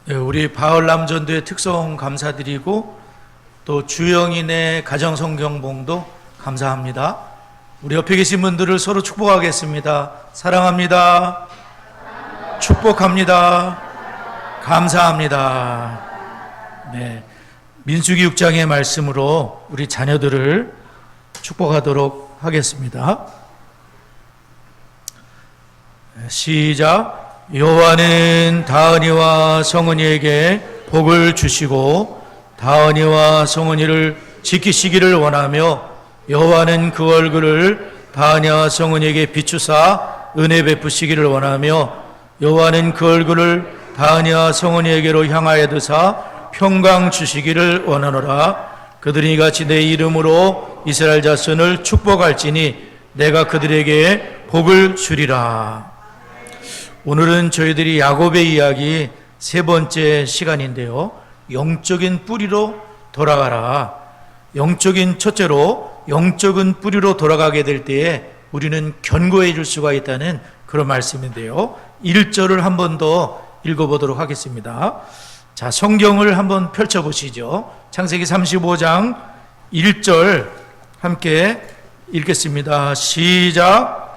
네, 우리 바울남전도의 특성 감사드리고 또 주영인의 가정성경봉도 감사합니다. 우리 옆에 계신 분들을 서로 축복하겠습니다. 사랑합니다. 축복합니다. 감사합니다. 네, 민수기 6장의 말씀으로 우리 자녀들을 축복하도록 하겠습니다. 시작. 여호와는 다은이와 성은이에게 복을 주시고 다은이와 성은이를 지키시기를 원하며 여호와는 그 얼굴을 다은이와 성은이에게 비추사 은혜 베푸시기를 원하며 여호와는 그 얼굴을 다은이와 성은이에게로 향하여 드사 평강 주시기를 원하노라. 그들이 이같이 내 이름으로 이스라엘 자손을 축복할지니 내가 그들에게 복을 주리라. 오늘은 저희들이 야곱의 이야기 세 번째 시간인데요. 영적인 뿌리로 돌아가라. 첫째로 영적인 뿌리로 돌아가게 될 때에 우리는 견고해 줄 수가 있다는 그런 말씀인데요. 1절을 한 번 더 읽어보도록 하겠습니다. 자, 성경을 한번 펼쳐보시죠. 창세기 35장 1절 함께 읽겠습니다. 시작.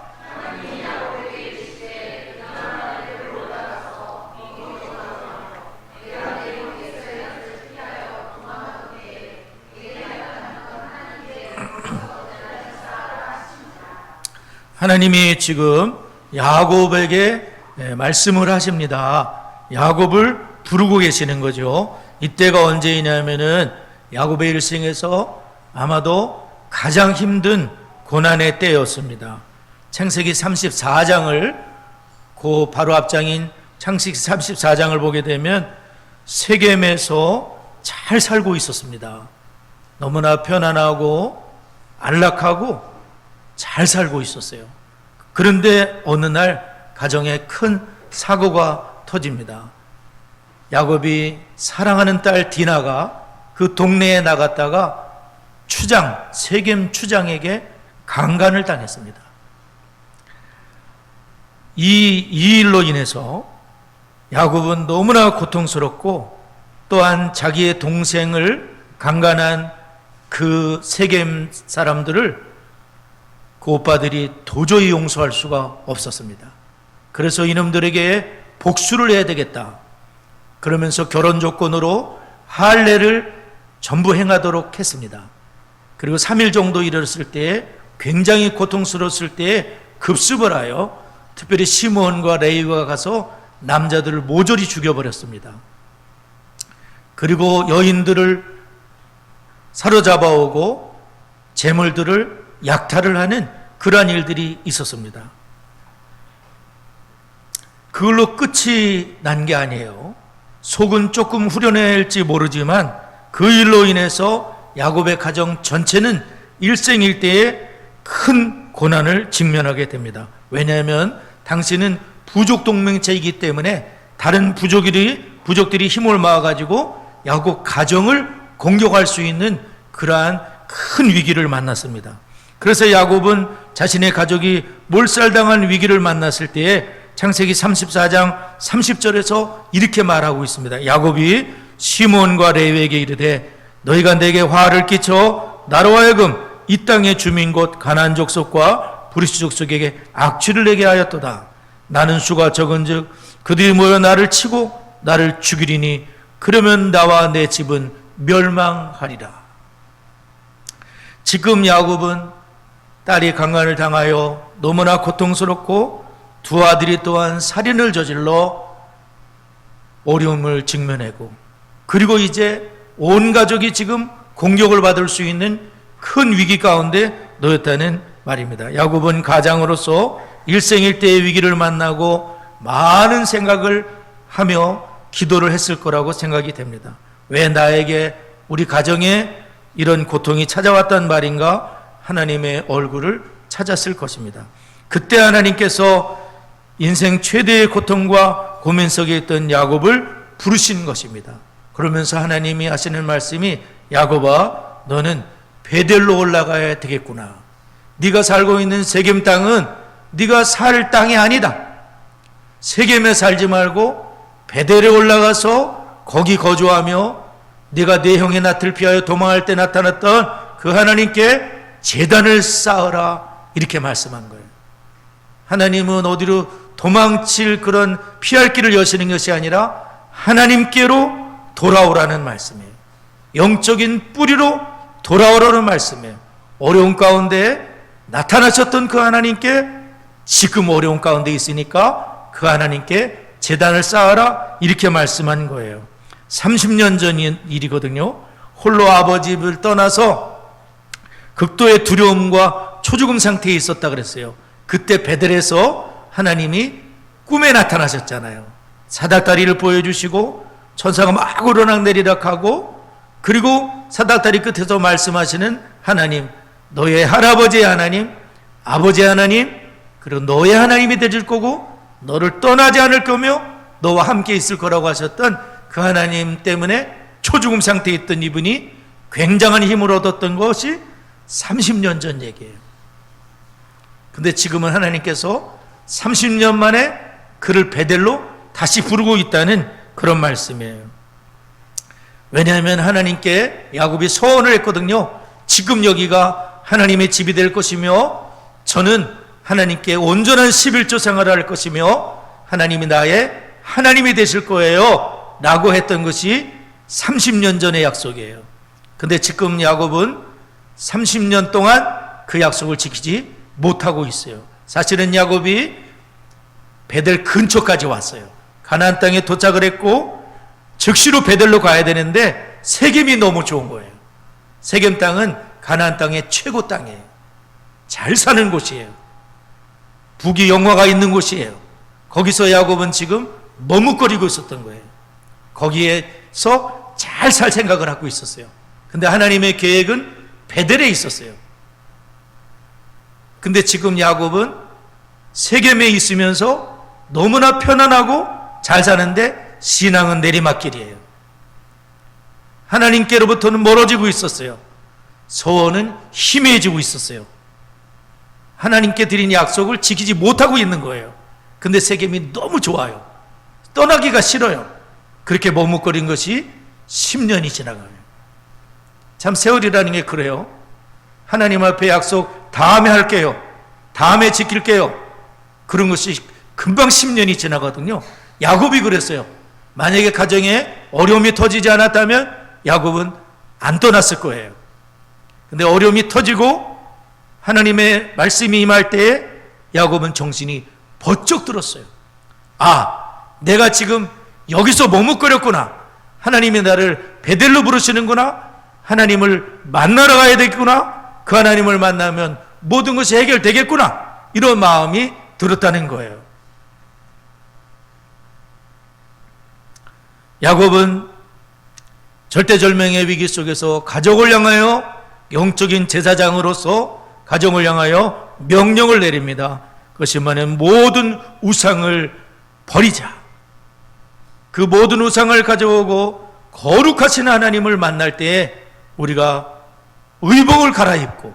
하나님이 지금 야곱에게 말씀을 하십니다. 야곱을 부르고 계시는 거죠. 이때가 언제이냐면은 야곱의 일생에서 아마도 가장 힘든 고난의 때였습니다. 창세기 34장을 그 바로 앞장인 창세기 34장을 보게 되면 세겜에서 잘 살고 있었습니다. 너무나 편안하고 안락하고 잘 살고 있었어요. 그런데 어느 날 가정에 큰 사고가 터집니다. 야곱이 사랑하는 딸 디나가 그 동네에 나갔다가 세겜 추장에게 강간을 당했습니다. 이 일로 인해서 야곱은 너무나 고통스럽고 또한 자기의 동생을 강간한 그 세겜 사람들을 그 오빠들이 도저히 용서할 수가 없었습니다. 그래서 이놈들에게 복수를 해야 되겠다. 그러면서 결혼 조건으로 할례를 전부 행하도록 했습니다. 그리고 3일 정도 이르렀을 때에 굉장히 고통스러웠을 때에 급습을 하여 특별히 시므온과 레위가 가서 남자들을 모조리 죽여버렸습니다. 그리고 여인들을 사로잡아오고 재물들을 약탈을 하는 그러한 일들이 있었습니다. 그걸로 끝이 난 게 아니에요. 속은 조금 후련할지 모르지만 그 일로 인해서 야곱의 가정 전체는 일생일대에 큰 고난을 직면하게 됩니다. 왜냐하면 당시는 부족 동맹체이기 때문에 다른 부족들이 힘을 모아가지고 야곱 가정을 공격할 수 있는 그러한 큰 위기를 만났습니다. 그래서 야곱은 자신의 가족이 몰살당한 위기를 만났을 때에 창세기 34장 30절에서 이렇게 말하고 있습니다. 야곱이 시몬과 레위에게 이르되 너희가 내게 화를 끼쳐 나로 하여금 이 땅의 주민 곧 가나안 족속과 브리스 족속에게 악취를 내게 하였도다. 나는 수가 적은즉 그들이 모여 나를 치고 나를 죽이리니 그러면 나와 내 집은 멸망하리라. 지금 야곱은 딸이 강간을 당하여 너무나 고통스럽고 두 아들이 또한 살인을 저질러 어려움을 직면하고 그리고 이제 온 가족이 지금 공격을 받을 수 있는 큰 위기 가운데 놓였다는 말입니다. 야곱은 가장으로서 일생일대의 위기를 만나고 많은 생각을 하며 기도를 했을 거라고 생각이 됩니다. 왜 나에게 우리 가정에 이런 고통이 찾아왔단 말인가? 하나님의 얼굴을 찾았을 것입니다. 그때 하나님께서 인생 최대의 고통과 고민 속에 있던 야곱을 부르신 것입니다. 그러면서 하나님이 하시는 말씀이 야곱아 너는 베델로 올라가야 되겠구나. 네가 살고 있는 세겜 땅은 네가 살 땅이 아니다. 세겜에 살지 말고 베델에 올라가서 거기 거주하며 네가 네 형의 낯을 피하여 도망할 때 나타났던 그 하나님께 제단을 쌓으라, 이렇게 말씀한 거예요. 하나님은 어디로 도망칠 그런 피할 길을 여시는 것이 아니라 하나님께로 돌아오라는 말씀이에요. 영적인 뿌리로 돌아오라는 말씀이에요. 어려운 가운데 나타나셨던 그 하나님께 지금 어려운 가운데 있으니까 그 하나님께 제단을 쌓아라, 이렇게 말씀한 거예요. 30년 전 일이거든요. 홀로 아버지 집을 떠나서 극도의 두려움과 초죽음 상태에 있었다 그랬어요. 그때 베델에서 하나님이 꿈에 나타나셨잖아요. 사닥다리를 보여주시고 천사가 막 오르락내리락하고, 그리고 사닥다리 끝에서 말씀하시는 하나님, 너의 할아버지의 하나님, 아버지의 하나님, 그리고 너의 하나님이 되실 거고 너를 떠나지 않을 거며 너와 함께 있을 거라고 하셨던 그 하나님 때문에 초죽음 상태에 있던 이분이 굉장한 힘을 얻었던 것이 30년 전 얘기예요. 근데 지금은 하나님께서 30년 만에 그를 베델로 다시 부르고 있다는 그런 말씀이에요. 왜냐하면 하나님께 야곱이 서원을 했거든요. 지금 여기가 하나님의 집이 될 것이며 저는 하나님께 온전한 11조 생활을 할 것이며 하나님이 나의 하나님이 되실 거예요 라고 했던 것이 30년 전의 약속이에요. 근데 지금 야곱은 30년 동안 그 약속을 지키지 못하고 있어요. 사실은 야곱이 베델 근처까지 왔어요. 가나안 땅에 도착을 했고 즉시로 베델로 가야 되는데 세겜이 너무 좋은 거예요. 세겜 땅은 가나안 땅의 최고 땅이에요. 잘 사는 곳이에요. 부귀 영화가 있는 곳이에요. 거기서 야곱은 지금 머뭇거리고 있었던 거예요. 거기에서 잘 살 생각을 하고 있었어요. 근데 하나님의 계획은 베델에 있었어요. 근데 지금 야곱은 세겜에 있으면서 너무나 편안하고 잘 사는데 신앙은 내리막길이에요. 하나님께로부터는 멀어지고 있었어요. 소원은 희미해지고 있었어요. 하나님께 드린 약속을 지키지 못하고 있는 거예요. 근데 세겜이 너무 좋아요. 떠나기가 싫어요. 그렇게 머뭇거린 것이 10년이 지나가요. 참 세월이라는 게 그래요. 하나님 앞에 약속 다음에 할게요, 다음에 지킬게요, 그런 것이 금방 10년이 지나거든요. 야곱이 그랬어요. 만약에 가정에 어려움이 터지지 않았다면 야곱은 안 떠났을 거예요. 근데 어려움이 터지고 하나님의 말씀이 임할 때에 야곱은 정신이 번쩍 들었어요. 아, 내가 지금 여기서 머뭇거렸구나. 하나님이 나를 베델로 부르시는구나. 하나님을 만나러 가야 되겠구나. 그 하나님을 만나면 모든 것이 해결되겠구나. 이런 마음이 들었다는 거예요. 야곱은 절대절명의 위기 속에서 가족을 향하여 영적인 제사장으로서 가정을 향하여 명령을 내립니다. 그것이 뭐냐면 모든 우상을 버리자. 그 모든 우상을 가져오고 거룩하신 하나님을 만날 때에 우리가 의복을 갈아입고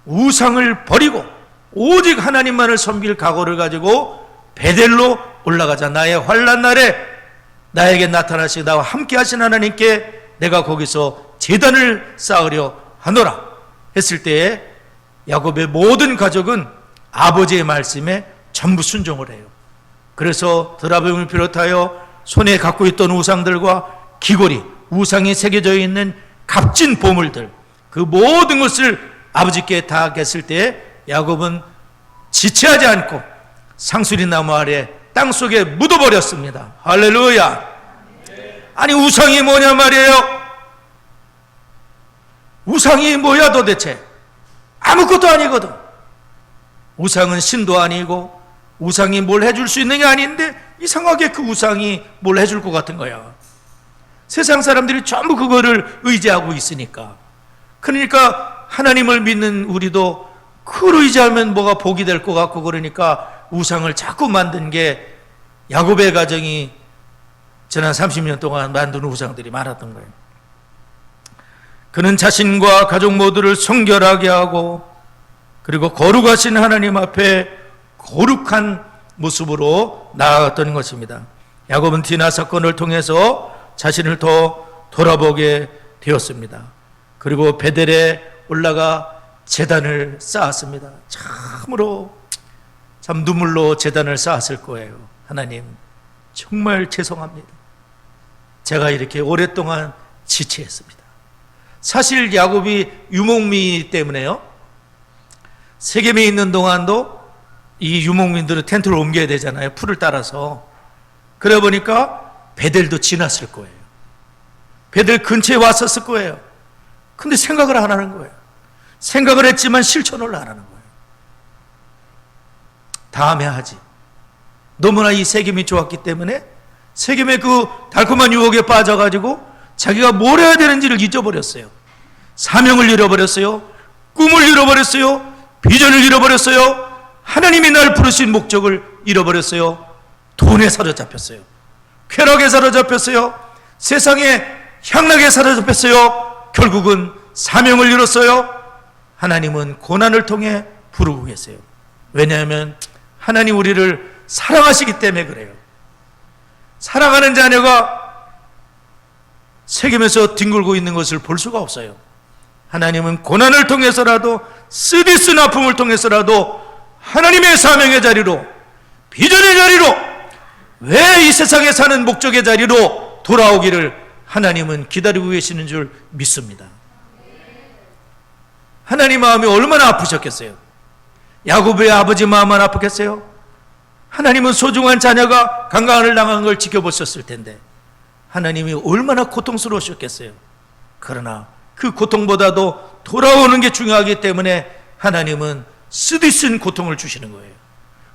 우상을 버리고 오직 하나님만을 섬길 각오를 가지고 베델로 올라가자. 나의 환난 날에 나에게 나타나시고 나와 함께 하신 하나님께 내가 거기서 제단을 쌓으려 하노라 했을 때에 야곱의 모든 가족은 아버지의 말씀에 전부 순종을 해요. 그래서 드라빔을 비롯하여 손에 갖고 있던 우상들과 귀걸이, 우상이 새겨져 있는 값진 보물들, 그 모든 것을 아버지께 다 했을 때에 야곱은 지체하지 않고 상수리 나무 아래 땅속에 묻어버렸습니다. 할렐루야. 아니 우상이 뭐냐 말이에요. 우상이 뭐야 도대체. 아무것도 아니거든. 우상은 신도 아니고 우상이 뭘 해줄 수 있는 게 아닌데 이상하게 그 우상이 뭘 해줄 것 같은 거야. 세상 사람들이 전부 그거를 의지하고 있으니까. 그러니까 하나님을 믿는 우리도 그걸 의지하면 뭐가 복이 될 것 같고 그러니까 우상을 자꾸 만든 게 야곱의 가정이 지난 30년 동안 만든 우상들이 많았던 거예요. 그는 자신과 가족 모두를 성결하게 하고 그리고 거룩하신 하나님 앞에 거룩한 모습으로 나아갔던 것입니다. 야곱은 디나 사건을 통해서 자신을 더 돌아보게 되었습니다. 그리고 베델에 올라가 제단을 쌓았습니다. 참으로 참 눈물로 제단을 쌓았을 거예요. 하나님, 정말 죄송합니다. 제가 이렇게 오랫동안 지체했습니다. 사실 야곱이 유목민이기 때문에요, 세겜에 있는 동안도 이 유목민들은 텐트를 옮겨야 되잖아요. 풀을 따라서. 그래 보니까 베델도 지났을 거예요. 베델 근처에 왔었을 거예요. 근데 생각을 안 하는 거예요. 생각을 했지만 실천을 안 하는 거예요. 다음에 하지. 너무나 이 세겜이 좋았기 때문에 세겜의 그 달콤한 유혹에 빠져가지고 자기가 뭘 해야 되는지를 잊어버렸어요. 사명을 잃어버렸어요. 꿈을 잃어버렸어요. 비전을 잃어버렸어요. 하나님이 날 부르신 목적을 잃어버렸어요. 돈에 사로잡혔어요. 쾌락에 사로잡혔어요. 세상에 향락에 사로잡혔어요. 결국은 사명을 잃었어요. 하나님은 고난을 통해 부르고 계세요. 왜냐하면 하나님 우리를 사랑하시기 때문에 그래요. 사랑하는 자녀가 세겜에서 뒹굴고 있는 것을 볼 수가 없어요. 하나님은 고난을 통해서라도, 쓰디쓴 아픔을 통해서라도 하나님의 사명의 자리로, 비전의 자리로, 왜 이 세상에 사는 목적의 자리로 돌아오기를 하나님은 기다리고 계시는 줄 믿습니다. 하나님 마음이 얼마나 아프셨겠어요? 야곱의 아버지 마음은 아프겠어요? 하나님은 소중한 자녀가 강간을 당한 걸 지켜보셨을 텐데 하나님이 얼마나 고통스러우셨겠어요? 그러나 그 고통보다도 돌아오는 게 중요하기 때문에 하나님은 쓰디쓴 고통을 주시는 거예요.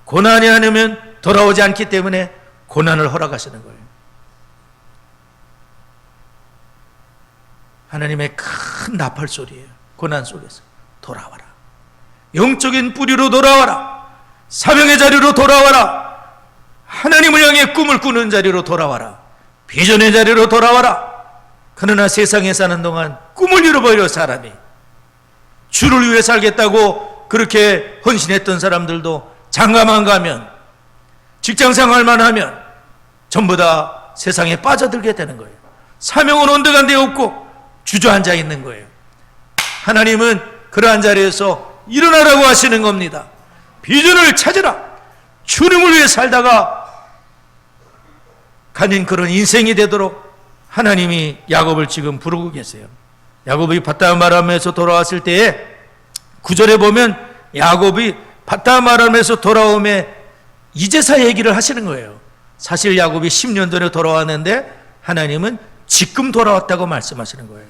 고난이 아니면 돌아오지 않기 때문에 고난을 허락하시는 거예요. 하나님의 큰 나팔 소리예요. 고난 속에서 돌아와라. 영적인 뿌리로 돌아와라. 사명의 자리로 돌아와라. 하나님을 향해 꿈을 꾸는 자리로 돌아와라. 비전의 자리로 돌아와라. 그러나 세상에 사는 동안 꿈을 잃어버려 사람이 주를 위해 살겠다고 그렇게 헌신했던 사람들도 장가만 가면, 직장 생활만 하면 전부 다 세상에 빠져들게 되는 거예요. 사명은 온데간데 없고 주저앉아 있는 거예요. 하나님은 그러한 자리에서 일어나라고 하시는 겁니다. 비전을 찾으라. 주님을 위해 살다가 가진 그런 인생이 되도록 하나님이 야곱을 지금 부르고 계세요. 야곱이 밧다임 아람에서 돌아왔을 때에 9절에 보면 야곱이 밧다임 아람에서 돌아오며 이제사 얘기를 하시는 거예요. 사실 야곱이 10년 전에 돌아왔는데 하나님은 지금 돌아왔다고 말씀하시는 거예요.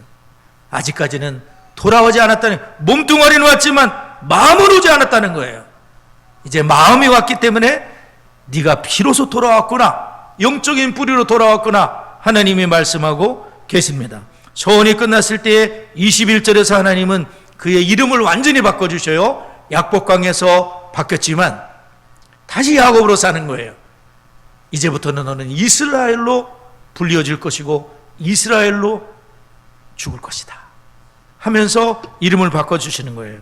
아직까지는 돌아오지 않았다는, 몸뚱아리는 왔지만 마음은 오지 않았다는 거예요. 이제 마음이 왔기 때문에 네가 비로소 돌아왔구나, 영적인 뿌리로 돌아왔구나 하나님이 말씀하고 계십니다. 소원이 끝났을 때에 21절에서 하나님은 그의 이름을 완전히 바꿔주셔요. 약복강에서 바뀌었지만 다시 야곱으로 사는 거예요. 이제부터는 너는 이스라엘로 불려질 것이고 이스라엘로 죽을 것이다 하면서 이름을 바꿔주시는 거예요.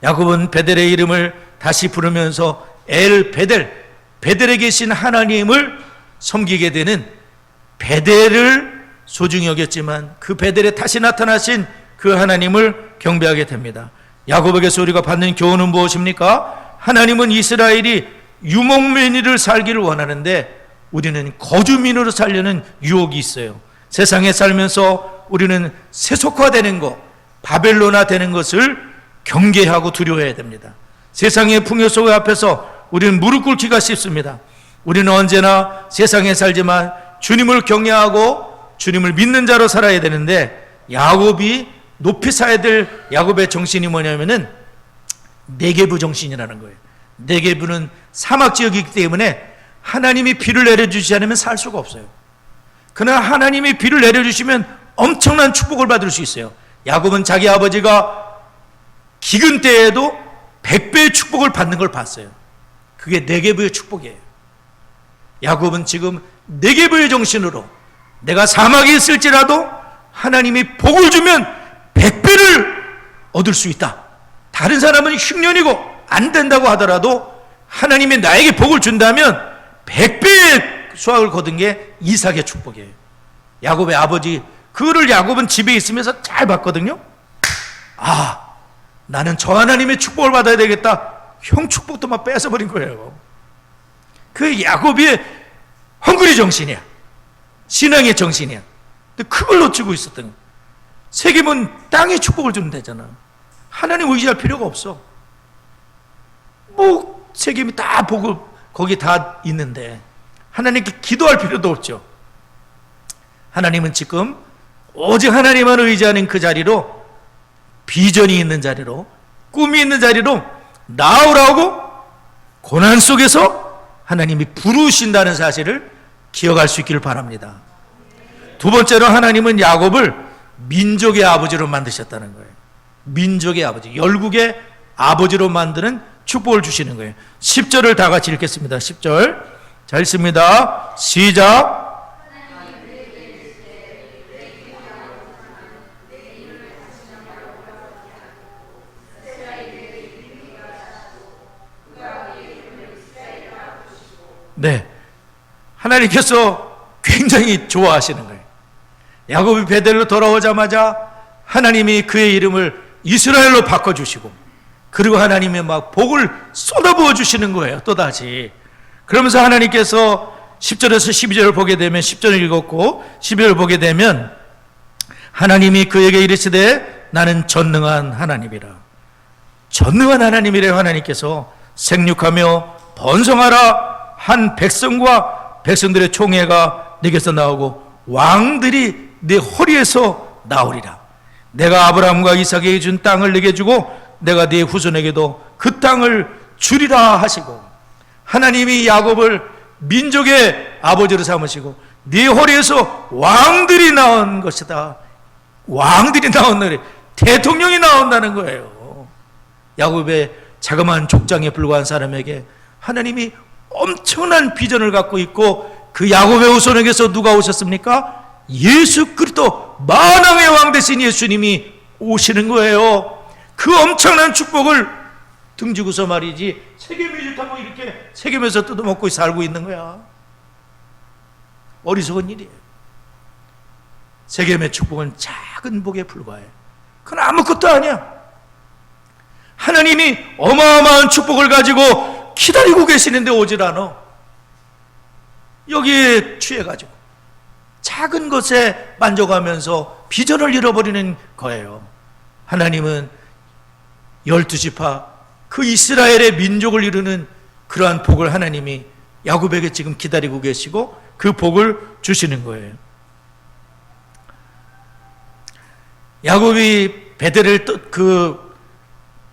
야곱은 베델의 이름을 다시 부르면서 엘 베델, 베델에 계신 하나님을 섬기게 되는, 베델을 소중히 여겼지만 그 베델에 다시 나타나신 그 하나님을 경배하게 됩니다. 야곱에게서 우리가 받는 교훈은 무엇입니까? 하나님은 이스라엘이 유목민으로 살기를 원하는데 우리는 거주민으로 살려는 유혹이 있어요. 세상에 살면서 우리는 세속화되는 것, 바벨론화 되는 것을 경계하고 두려워해야 됩니다. 세상의 풍요 속 앞에서 우리는 무릎 꿇기가 쉽습니다. 우리는 언제나 세상에 살지만 주님을 경외하고 주님을 믿는 자로 살아야 되는데, 야곱이 높이 사야 될 야곱의 정신이 뭐냐면은 네게부 정신이라는 거예요. 네게부는 사막 지역이기 때문에 하나님이 비를 내려주지 않으면 살 수가 없어요. 그러나 하나님이 비를 내려주시면 엄청난 축복을 받을 수 있어요. 야곱은 자기 아버지가 기근 때에도 100배의 축복을 받는 걸 봤어요. 그게 네게부의 축복이에요. 야곱은 지금 네게부의 정신으로 내가 사막에 있을지라도 하나님이 복을 주면 100배를 얻을 수 있다. 다른 사람은 흉년이고 안 된다고 하더라도 하나님이 나에게 복을 준다면 100배의 수확을 거둔 게 이삭의 축복이에요. 야곱의 아버지, 그를 야곱은 집에 있으면서 잘 봤거든요. 아, 나는 저 하나님의 축복을 받아야 되겠다. 형 축복도 막 뺏어버린 거예요. 그 야곱의 헝그리 정신이야. 신앙의 정신이야. 근데 그걸 놓치고 있었던 거야. 세겜은 땅의 축복을 주면 되잖아. 하나님 의지할 필요가 없어. 뭐 세겜이 다 보고 거기 다 있는데 하나님께 기도할 필요도 없죠. 하나님은 지금 오직 하나님만 의지하는 그 자리로, 비전이 있는 자리로, 꿈이 있는 자리로 나오라고 고난 속에서 하나님이 부르신다는 사실을 기억할 수 있기를 바랍니다. 두 번째로 하나님은 야곱을 민족의 아버지로 만드셨다는 거예요. 민족의 아버지, 열국의 아버지로 만드는 축복을 주시는 거예요. 10절을 다 같이 읽겠습니다. 10절 자 읽습니다. 시작. 네, 하나님께서 굉장히 좋아하시는 거예요. 야곱이 베델로 돌아오자마자 하나님이 그의 이름을 이스라엘로 바꿔주시고, 그리고 하나님의 막 복을 쏟아부어 주시는 거예요. 또다시. 그러면서 하나님께서 10절에서 12절을 보게 되면, 10절을 읽었고 12절을 보게 되면 하나님이 그에게 이르시되 나는 전능한 하나님이라. 전능한 하나님이래. 하나님께서 생육하며 번성하라. 한 백성과 백성들의 총회가 네게서 나오고 왕들이 네 허리에서 나오리라. 내가 아브라함과 이삭에게 준 땅을 네게 주고 내가 네 후손에게도 그 땅을 주리라 하시고, 하나님이 야곱을 민족의 아버지로 삼으시고 네 허리에서 왕들이 나온 것이다. 왕들이 나온다니, 대통령이 나온다는 거예요. 야곱의 자그마한 족장에 불과한 사람에게 하나님이 엄청난 비전을 갖고 있고, 그 야곱의 후손에게서 누가 오셨습니까? 예수 그리스도, 만왕의 왕 되신 예수님이 오시는 거예요. 그 엄청난 축복을 등지고서 말이지 세겜이 좋다고 이렇게 세겜에서 뜯어먹고 살고 있는 거야. 어리석은 일이에요. 세겜의 축복은 작은 복에 불과해. 그건 아무것도 아니야. 하나님이 어마어마한 축복을 가지고 기다리고 계시는데 오질 않아. 여기에 취해가지고 작은 것에 만족하면서 비전을 잃어버리는 거예요. 하나님은 12지파, 그 이스라엘의 민족을 이루는 그러한 복을 하나님이 야곱에게 지금 기다리고 계시고 그 복을 주시는 거예요. 야곱이 베델을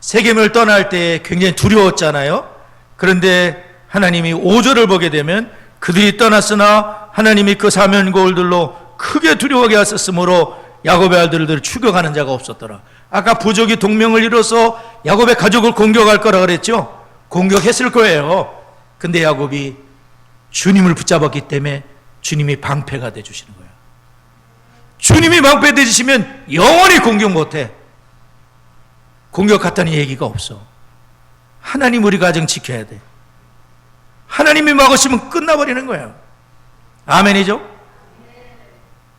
세겜을 떠날 때 굉장히 두려웠잖아요. 그런데 하나님이 5절을 보게 되면 그들이 떠났으나 하나님이 그 사면고울들로 크게 두려워하게 하셨으므로 야곱의 아들들을 추격하는 자가 없었더라. 아까 부족이 동맹을 이뤄서 야곱의 가족을 공격할 거라 그랬죠. 공격했을 거예요. 근데 야곱이 주님을 붙잡았기 때문에 주님이 방패가 되주시는 거예요. 주님이 방패 되주시면 영원히 공격 못해. 공격 갔다는 얘기가 없어. 하나님 우리 가정 지켜야 돼. 하나님이 막으시면 끝나버리는 거예요. 아멘이죠?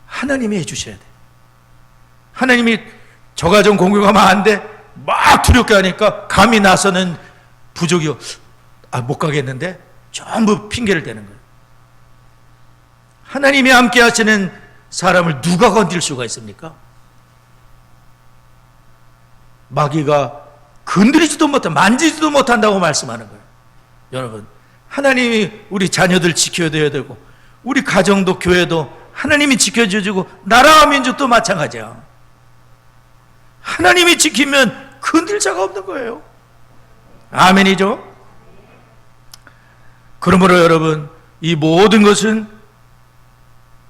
하나님이 해주셔야 돼. 하나님이 저 가정 공격하면 안 돼. 막 두렵게 하니까 감히 나서는 부족이 못 가겠는데 전부 핑계를 대는 거예요. 하나님이 함께 하시는 사람을 누가 건들 수가 있습니까? 마귀가 건드리지도 못한, 만지지도 못한다고 말씀하는 거예요. 여러분, 하나님이 우리 자녀들 지켜야 되고 우리 가정도 교회도 하나님이 지켜주고 나라와 민족도 마찬가지야. 하나님이 지키면 건들 자가 없는 거예요. 아멘이죠? 그러므로 여러분, 이 모든 것은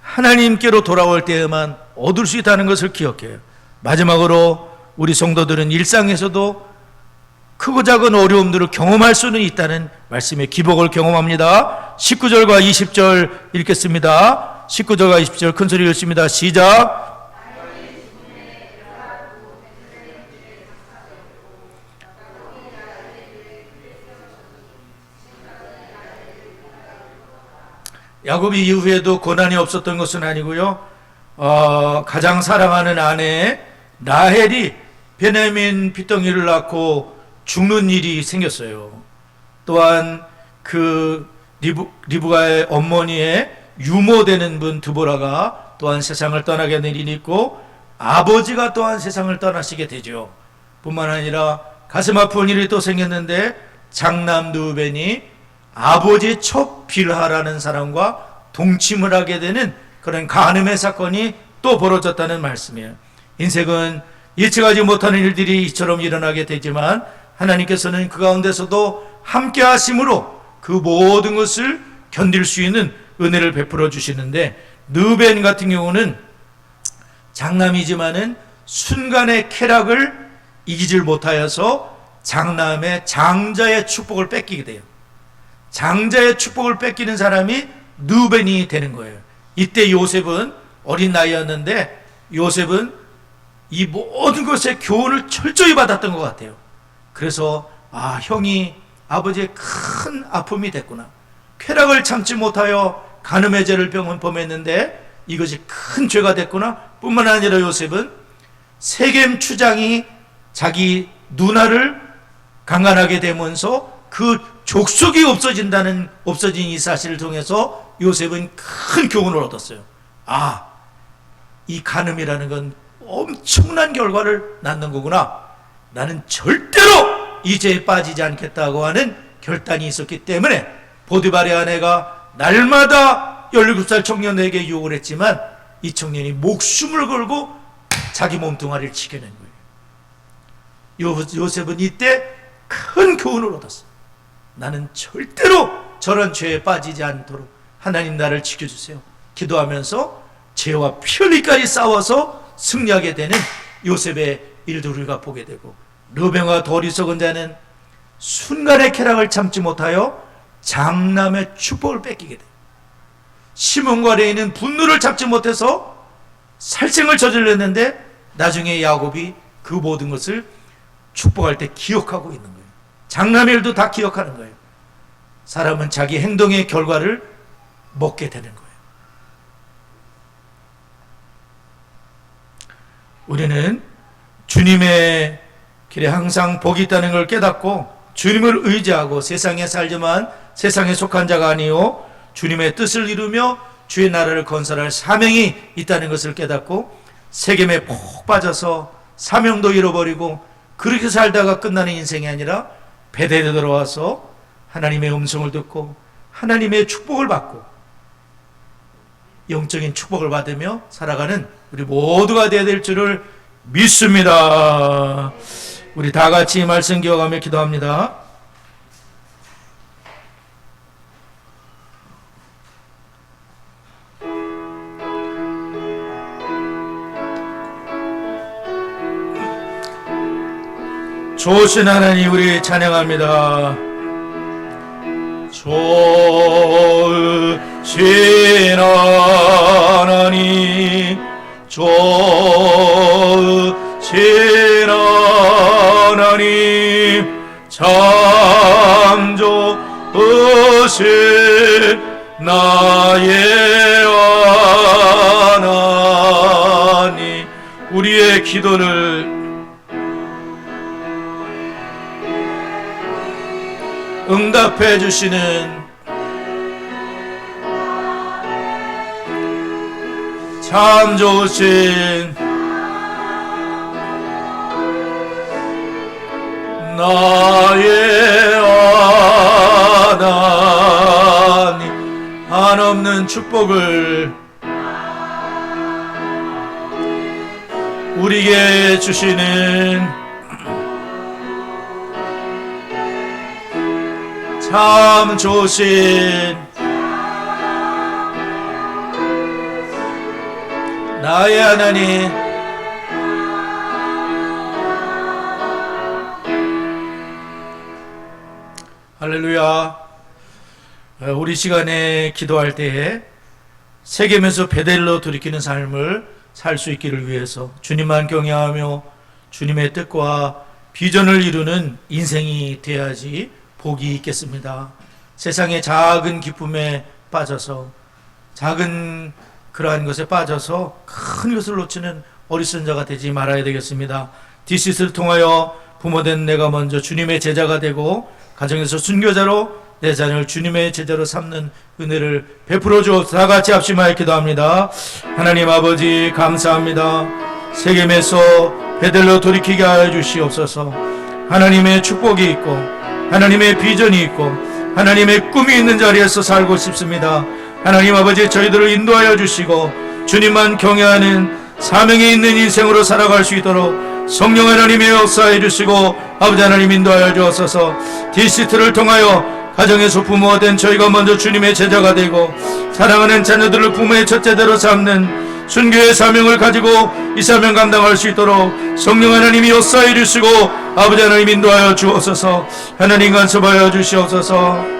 하나님께로 돌아올 때에만 얻을 수 있다는 것을 기억해요. 마지막으로 우리 성도들은 일상에서도 크고 작은 어려움들을 경험할 수는 있다는 말씀의 기복을 경험합니다. 19절과 20절 읽겠습니다. 19절과 20절 큰 소리 읽습니다. 시작. 야곱이 이후에도 고난이 없었던 것은 아니고요. 가장 사랑하는 아내 라헬이 베냐민 핏덩이를 낳고 죽는 일이 생겼어요. 또한 그 리브가의 어머니의 유모되는 분 드보라가 또한 세상을 떠나게 된 일이 있고, 아버지가 또한 세상을 떠나시게 되죠. 뿐만 아니라 가슴 아픈 일이 또 생겼는데, 장남 르벤이 아버지 첫 빌하라는 사람과 동침을 하게 되는 그런 간음의 사건이 또 벌어졌다는 말씀이에요. 인생은 예측하지 못하는 일들이 이처럼 일어나게 되지만, 하나님께서는 그 가운데서도 함께 하심으로 그 모든 것을 견딜 수 있는 은혜를 베풀어 주시는데, 르벤 같은 경우는 장남이지만은 순간의 쾌락을 이기질 못하여서 장남의 장자의 축복을 뺏기게 돼요. 장자의 축복을 뺏기는 사람이 르벤이 되는 거예요. 이때 요셉은 어린 나이였는데, 요셉은 이 모든 것의 교훈을 철저히 받았던 것 같아요. 그래서 형이 아버지의 큰 아픔이 됐구나, 쾌락을 참지 못하여 간음의 죄를 범했는데 이것이 큰 죄가 됐구나. 뿐만 아니라 요셉은 세겜 추장이 자기 누나를 강간하게 되면서 그 족속이 없어진 이 사실을 통해서 요셉은 큰 교훈을 얻었어요. 이 간음이라는 건 엄청난 결과를 낳는 거구나. 나는 절대로 이 죄에 빠지지 않겠다고 하는 결단이 있었기 때문에 보디발의 아내가 날마다 17살 청년에게 유혹을 했지만 이 청년이 목숨을 걸고 자기 몸뚱아리를 지켜낸 거예요. 요셉은 이때 큰 교훈을 얻었어요. 나는 절대로 저런 죄에 빠지지 않도록 하나님 나를 지켜주세요. 기도하면서 죄와 피 흘리까지 싸워서 승리하게 되는 요셉의 일들을 우리가 보게 되고, 르벤과 더 어리석은 자는 순간의 쾌락을 참지 못하여 장남의 축복을 뺏기게 돼요. 시몬과 레이는 분노를 잡지 못해서 살생을 저질렀는데 나중에 야곱이 그 모든 것을 축복할 때 기억하고 있는 거예요. 장남의 일도 다 기억하는 거예요. 사람은 자기 행동의 결과를 먹게 되는 거예요. 우리는 주님의 길에 항상 복이 있다는 걸 깨닫고 주님을 의지하고 세상에 살지만 세상에 속한 자가 아니요 주님의 뜻을 이루며 주의 나라를 건설할 사명이 있다는 것을 깨닫고 세겜에 푹 빠져서 사명도 잃어버리고 그렇게 살다가 끝나는 인생이 아니라 베델에 들어와서 하나님의 음성을 듣고 하나님의 축복을 받고 영적인 축복을 받으며 살아가는 우리 모두가 되어야 될 줄을 믿습니다. 우리 다 같이 말씀 기억하며 기도합니다. 좋으신 하나님 우리 찬양합니다. 좋으신 하나님 좋으신 하나님 참 좋으신 나의 하나님 우리의 기도를 응답해 주시는 참 좋으신 나의 하나님 한없는 축복을 우리에게 주시는 참 좋으신 나의 하나님 할렐루야. 우리 시간에 기도할 때에 세겜에서 베델로 돌이키는 삶을 살 수 있기를 위해서 주님만 경외하며 주님의 뜻과 비전을 이루는 인생이 되어야지 복이 있겠습니다. 세상의 작은 기쁨에 빠져서 작은 그러한 것에 빠져서 큰 것을 놓치는 어리석은 자가 되지 말아야 되겠습니다. 디시스를 통하여 부모된 내가 먼저 주님의 제자가 되고 가정에서 순교자로 내 자녀를 주님의 제자로 삼는 은혜를 베풀어 주옵소서. 다 같이 합심하여 기도합니다. 하나님 아버지 감사합니다. 세겜에서 베델로 돌이키게 하여 주시옵소서. 하나님의 축복이 있고 하나님의 비전이 있고 하나님의 꿈이 있는 자리에서 살고 싶습니다. 하나님 아버지 저희들을 인도하여 주시고 주님만 경외하는 사명이 있는 인생으로 살아갈 수 있도록 성령 하나님의 역사해 주시고 아버지 하나님 인도하여 주옵소서. 디시트를 통하여 가정에서 부모가 된 저희가 먼저 주님의 제자가 되고 사랑하는 자녀들을 부모의 첫째대로 삼는 순교의 사명을 가지고 이 사명 감당할 수 있도록 성령 하나님이 역사해 주시고 아버지 하나님 인도하여 주옵소서. 하나님 간섭하여 주시옵소서.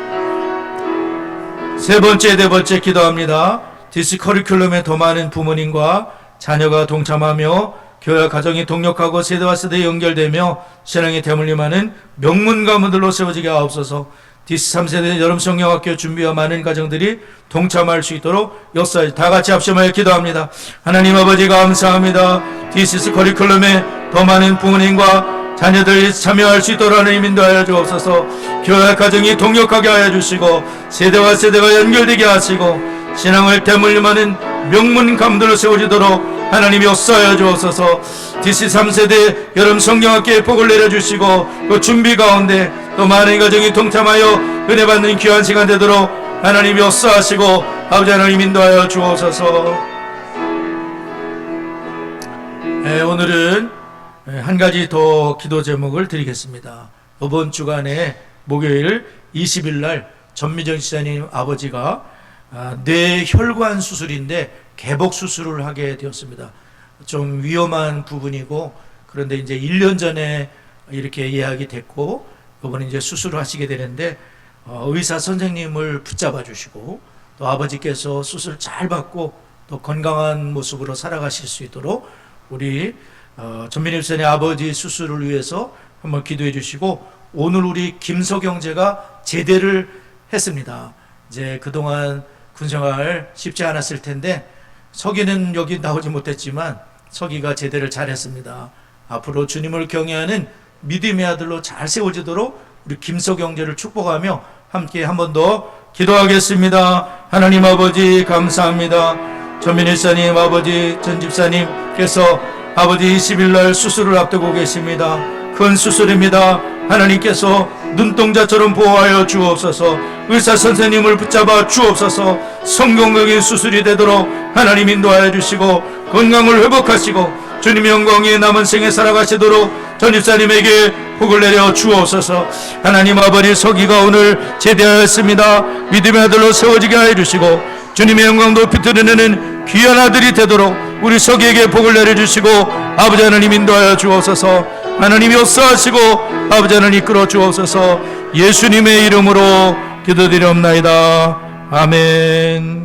세 번째, 네 번째 기도합니다. 디스 커리큘럼에 더 많은 부모님과 자녀가 동참하며 교회와 가정이 동력하고 세대와 세대 연결되며 신앙의 대물림하는 명문 가문들로 세워지게 하옵소서. 디스 3세대 여름 성령학교 준비와 많은 가정들이 동참할 수 있도록 역사에 다 같이 합심하여 기도합니다. 하나님 아버지 감사합니다. 디스 커리큘럼에 더 많은 부모님과 자녀들이 참여할 수 있도록 하나님 인도하여 주옵소서. 교회와 가정이 동력하게 하여 주시고 세대와 세대가 연결되게 하시고 신앙을 대물림하는 명문 가문들로 세워지도록 하나님이 역사하여 주옵소서. 디스 3세대 여름 성경학교에 복을 내려주시고 그 준비 가운데 또 많은 가정이 동참하여 은혜 받는 귀한 시간 되도록 하나님이 역사하시고 아버지 하나님 인도하여 주옵소서. 오늘은 한 가지 더 기도 제목을 드리겠습니다. 이번 주간에 목요일 20일 날 전미정 지사님 아버지가 뇌혈관 수술인데 개복 수술을 하게 되었습니다. 좀 위험한 부분이고 그런데 이제 1년 전에 이렇게 예약이 됐고 이번에 이제 수술을 하시게 되는데 의사 선생님을 붙잡아 주시고 또 아버지께서 수술 잘 받고 또 건강한 모습으로 살아가실 수 있도록 우리 전민희 목사님 아버지 수술을 위해서 한번 기도해 주시고 오늘 우리 김석영제가 제대를 했습니다. 이제 그동안 군생활 쉽지 않았을 텐데 서기는 여기 나오지 못했지만 서기가 제대를 잘했습니다. 앞으로 주님을 경외하는 믿음의 아들로 잘 세워지도록 우리 김석영제를 축복하며 함께 한 번 더 기도하겠습니다. 하나님 아버지 감사합니다. 전민희 사님 아버지 전 집사님께서 아버지 20일 날 수술을 앞두고 계십니다. 큰 수술입니다. 하나님께서 눈동자처럼 보호하여 주옵소서. 의사 선생님을 붙잡아 주옵소서. 성공적인 수술이 되도록 하나님 인도하여 주시고 건강을 회복하시고 주님의 영광에 남은 생에 살아가시도록 전입사님에게 복을 내려 주옵소서. 하나님 아버지 서기가 오늘 제대하였습니다. 믿음의 아들로 세워지게 하여 주시고 주님의 영광 높이 드러내는 귀한 아들이 되도록 우리 서기에게 복을 내려주시고 아버지 하나님 인도하여 주옵소서. 하나님이 역사하시고 아버지 하나님 이끌어 주옵소서. 예수님의 이름으로 기도드리옵나이다. 아멘.